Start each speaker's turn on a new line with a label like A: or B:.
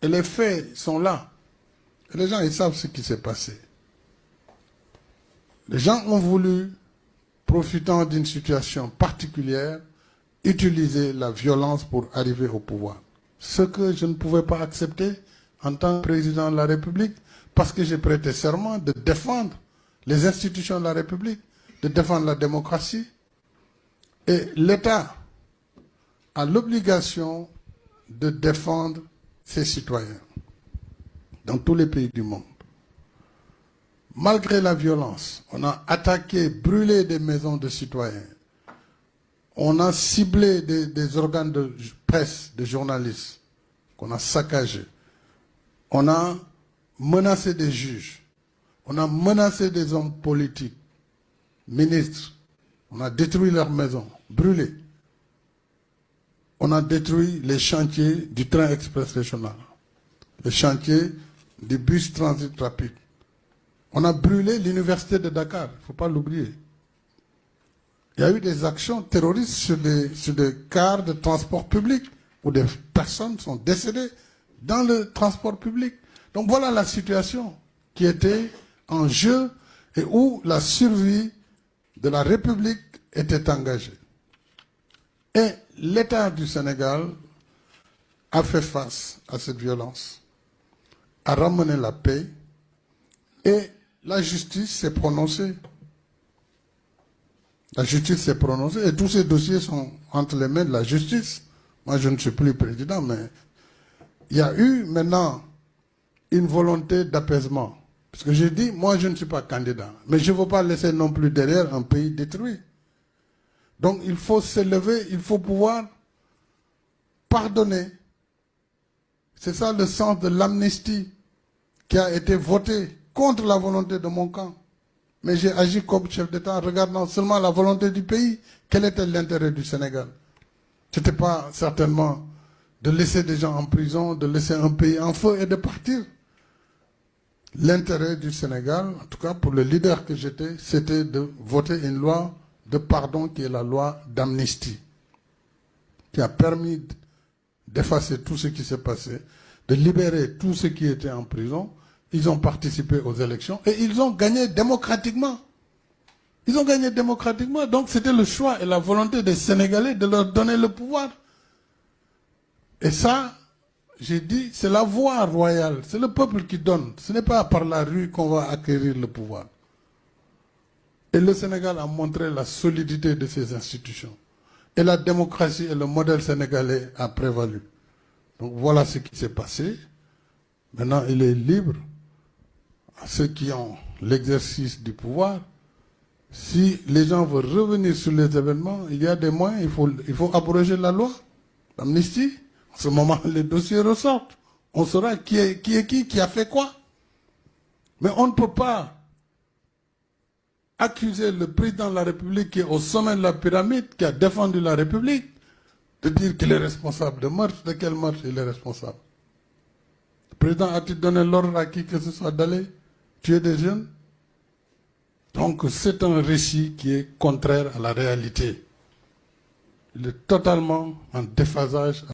A: Et les faits sont là. Et les gens, ils savent ce qui s'est passé. Les gens ont voulu, profitant d'une situation particulière, utiliser la violence pour arriver au pouvoir. Ce que je ne pouvais pas accepter en tant que président de la République, parce que j'ai prêté serment de défendre les institutions de la République, de défendre la démocratie. Et l'État a l'obligation de défendre ses citoyens dans tous les pays du monde. Malgré la violence, on a attaqué, brûlé des maisons de citoyens. On a ciblé des organes de presse, des journalistes, qu'on a saccagés. On a menacé des juges. On a menacé des hommes politiques, ministres. On a détruit leurs maisons, brûlé. On a détruit les chantiers du train express régional, les chantiers du bus transit rapide. On a brûlé l'université de Dakar, il ne faut pas l'oublier. Il y a eu des actions terroristes sur des cars de transport public où des personnes sont décédées dans le transport public. Donc voilà la situation qui était en jeu et où la survie de la République était engagée. Et l'État du Sénégal a fait face à cette violence, a ramené la paix et la justice s'est prononcée. La justice s'est prononcée et tous ces dossiers sont entre les mains de la justice. Moi, je ne suis plus président, mais il y a eu maintenant une volonté d'apaisement. Parce que j'ai dit, moi, je ne suis pas candidat, mais je ne veux pas laisser non plus derrière un pays détruit. Donc, il faut s'élever, il faut pouvoir pardonner. C'est ça le sens de l'amnistie qui a été votée contre la volonté de mon camp. Mais j'ai agi comme chef d'État en regardant seulement la volonté du pays. Quel était l'intérêt du Sénégal? Ce n'était pas certainement de laisser des gens en prison, de laisser un pays en feu et de partir. L'intérêt du Sénégal, en tout cas pour le leader que j'étais, c'était de voter une loi de pardon qui est la loi d'amnistie, qui a permis d'effacer tout ce qui s'est passé, de libérer tous ceux qui étaient en prison. Ils ont participé aux élections et ils ont gagné démocratiquement. Ils ont gagné démocratiquement. Donc c'était le choix et la volonté des Sénégalais de leur donner le pouvoir. Et ça, j'ai dit, c'est la voie royale. C'est le peuple qui donne. Ce n'est pas par la rue qu'on va acquérir le pouvoir. Et le Sénégal a montré la solidité de ses institutions. Et la démocratie et le modèle sénégalais a prévalu. Donc voilà ce qui s'est passé. Maintenant, il est libre à ceux qui ont l'exercice du pouvoir. Si les gens veulent revenir sur les événements, il y a des moyens, il faut abroger la loi, l'amnistie. En ce moment, les dossiers ressortent. On saura qui a fait quoi. Mais on ne peut pas accuser le président de la République qui est au sommet de la pyramide, qui a défendu la République, de dire qu'il est responsable de meurtre. De quel meurtre il est responsable? Le président a-t-il donné l'ordre à qui que ce soit d'aller tuer des jeunes? Donc c'est un récit qui est contraire à la réalité. Il est totalement en déphasage